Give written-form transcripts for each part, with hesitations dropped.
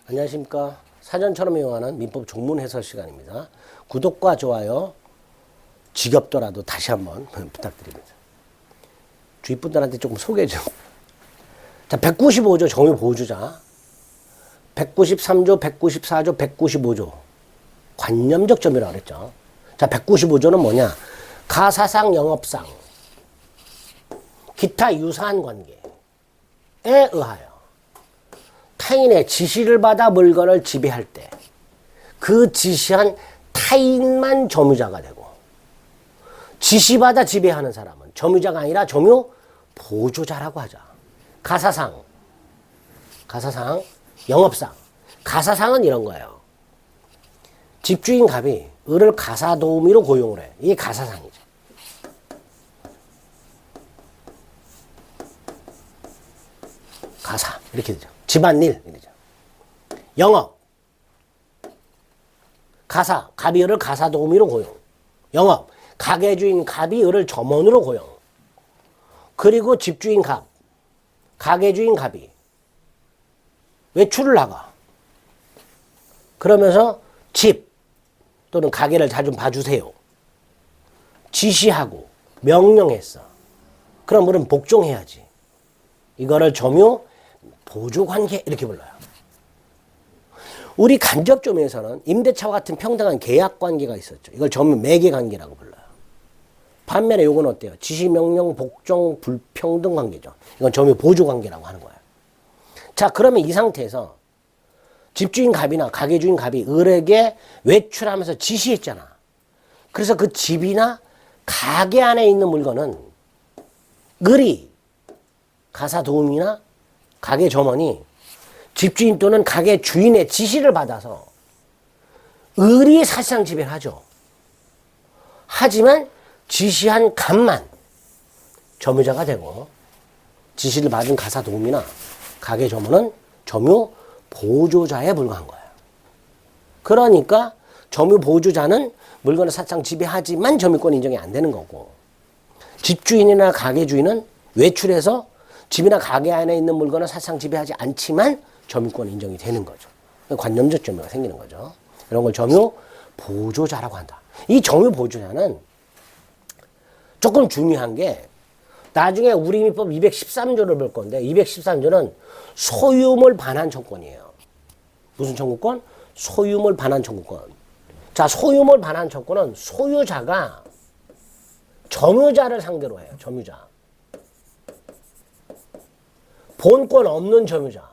안녕하십니까. 사전처럼 이용하는 민법 종문 해설 시간입니다. 구독과 좋아요 지겹더라도 다시 한번 부탁드립니다. 주위 분들한테 조금 소개 좀. 자, 195조 정유 보호주자, 193조, 194조, 195조 관념적 점유라고 그랬죠. 자, 195조는 뭐냐? 가사상, 영업상, 기타 유사한 관계에 의하여 타인의 지시를 받아 물건을 지배할 때 그 지시한 타인만 점유자가 되고, 지시받아 지배하는 사람은 점유자가 아니라 점유 보조자라고 하자. 가사상, 영업상. 가사상은 이런 거예요. 집주인 갑이 을을 가사도우미로 고용을 해. 이게 가사상이죠. 가사 이렇게 되죠. 집안일 이러죠. 영업, 가사, 갑이 을을 가사도우미로 고용. 영업, 가게주인 갑이 을을 점원으로 고용. 그리고 집주인 갑, 가게주인 갑이 외출을 나가. 그러면서 집 또는 가게를 잘 좀 봐주세요. 지시하고 명령했어. 그럼 을은 복종해야지. 이거를 점유 보조관계 이렇게 불러요. 우리 간접점유에서는 임대차와 같은 평등한 계약관계가 있었죠. 이걸 점유 매개관계라고 불러요. 반면에 이건 어때요? 지시, 명령, 복종, 불평등 관계죠. 이건 점유 보조관계라고 하는 거예요. 자, 그러면 이 상태에서 집주인 갑이나 가게주인 갑이 을에게 외출하면서 지시했잖아. 그래서 그 집이나 가게 안에 있는 물건은 을이, 가사도우미나 가게 점원이 집주인 또는 가게 주인의 지시를 받아서 을이 사실상 지배를 하죠. 하지만 지시한 갑만 점유자가 되고, 지시를 받은 가사도우미나 가게 점원은 점유 보조자에 불과한 거예요. 그러니까 점유 보조자는 물건을 사실상 지배하지만 점유권 인정이 안 되는 거고, 집주인이나 가게 주인은 외출해서 집이나 가게 안에 있는 물건을 사실상 지배하지 않지만 점유권 인정이 되는 거죠. 관념적 점유가 생기는 거죠. 이런 걸 점유 보조자라고 한다. 이 점유 보조자는 조금 중요한 게, 나중에 우리 민법 213조를 볼 건데, 213조는 소유물 반환 청구권이에요. 무슨 청구권? 소유물 반환 청구권. 자, 소유물 반환 청구권은 소유자가 점유자를 상대로 해요. 점유자. 본권 없는 점유자.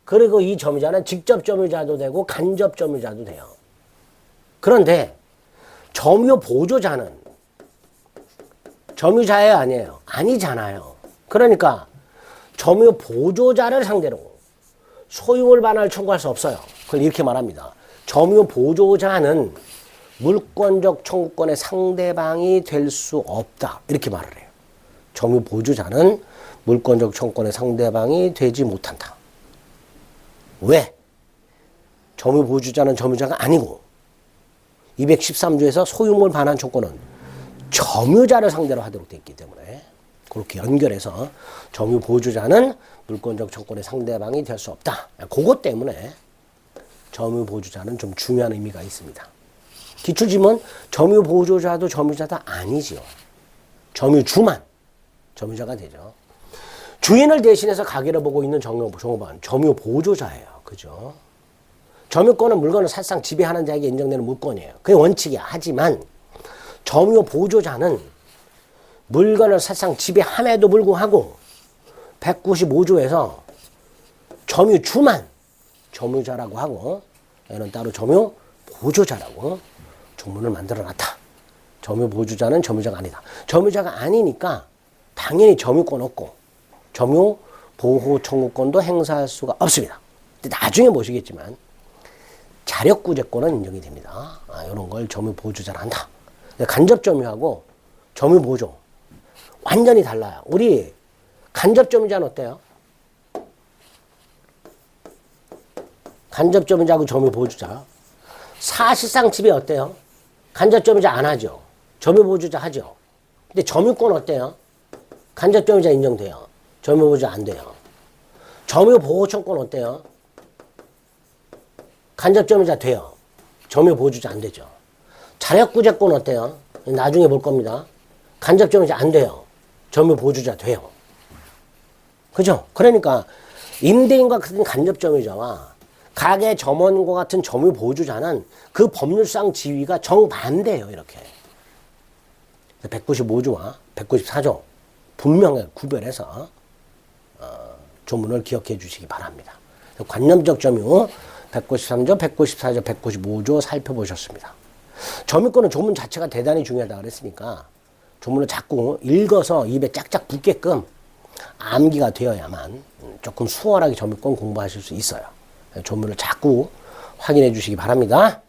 그리고 이 점유자는 직접 점유자도 되고 간접 점유자도 돼요. 그런데 점유 보조자는 점유자예요, 아니에요? 아니잖아요. 그러니까 점유 보조자를 상대로 소유물 반환을 청구할 수 없어요. 그걸 이렇게 말합니다. 점유 보조자는 물권적 청구권의 상대방이 될 수 없다. 이렇게 말을 해요. 점유 보조자는 물권적 청구권의 상대방이 되지 못한다. 왜? 점유 보조자는 점유자가 아니고, 213조에서 소유물 반환 청구권은 점유자를 상대로 하도록 되어 있기 때문에 그렇게 연결해서 점유 보조자는 물권적 청구권의 상대방이 될 수 없다. 그것 때문에 점유 보조자는 좀 중요한 의미가 있습니다. 기출지문 점유 보조자도 점유자다 아니지요. 점유주만 점유자가 되죠. 주인을 대신해서 가게를 보고 있는 종업원, 점유 보조자예요. 그죠? 점유권은 물건을 사실상 지배하는 자에게 인정되는 물권이에요. 그게 원칙이야. 하지만 점유 보조자는 물건을 사실상 지배함에도 불구하고 195조에서 점유주만 점유자라고 하고, 얘는 따로 점유 보조자라고 종문을 만들어 놨다. 점유 보조자는 점유자가 아니다. 점유자가 아니니까 당연히 점유권 없고 점유 보호 청구권도 행사할 수가 없습니다. 근데 나중에 보시겠지만 자력구제권은 인정이 됩니다. 이런 걸 점유 보조자라 한다. 간접 점유하고 점유 보조 완전히 달라요. 우리 간접 점유자는 어때요? 간접 점유자하고 점유 보조자. 사실상 지배 어때요? 간접 점유자 안 하죠. 점유 보조자 하죠. 근데 점유권 어때요? 간접 점유자 인정돼요. 점유 보조자 안 돼요. 점유 보호 청구권 어때요? 간접점유자 돼요. 점유 보호주자 안 되죠. 자력구제권 어때요? 나중에 볼 겁니다. 간접점유자 안 돼요. 점유 보호주자 돼요. 그죠? 그러니까 임대인과 같은 간접점유자와 가계 점원과 같은 점유 보호주자는 그 법률상 지위가 정반대예요. 이렇게 195조와 194조 분명하게 구별해서 조문을 기억해 주시기 바랍니다. 관념적 점유 193조, 194조, 195조 살펴보셨습니다. 점유권은 조문 자체가 대단히 중요하다고 그랬으니까 조문을 자꾸 읽어서 입에 짝짝 붙게끔 암기가 되어야만 조금 수월하게 점유권 공부하실 수 있어요. 조문을 자꾸 확인해 주시기 바랍니다.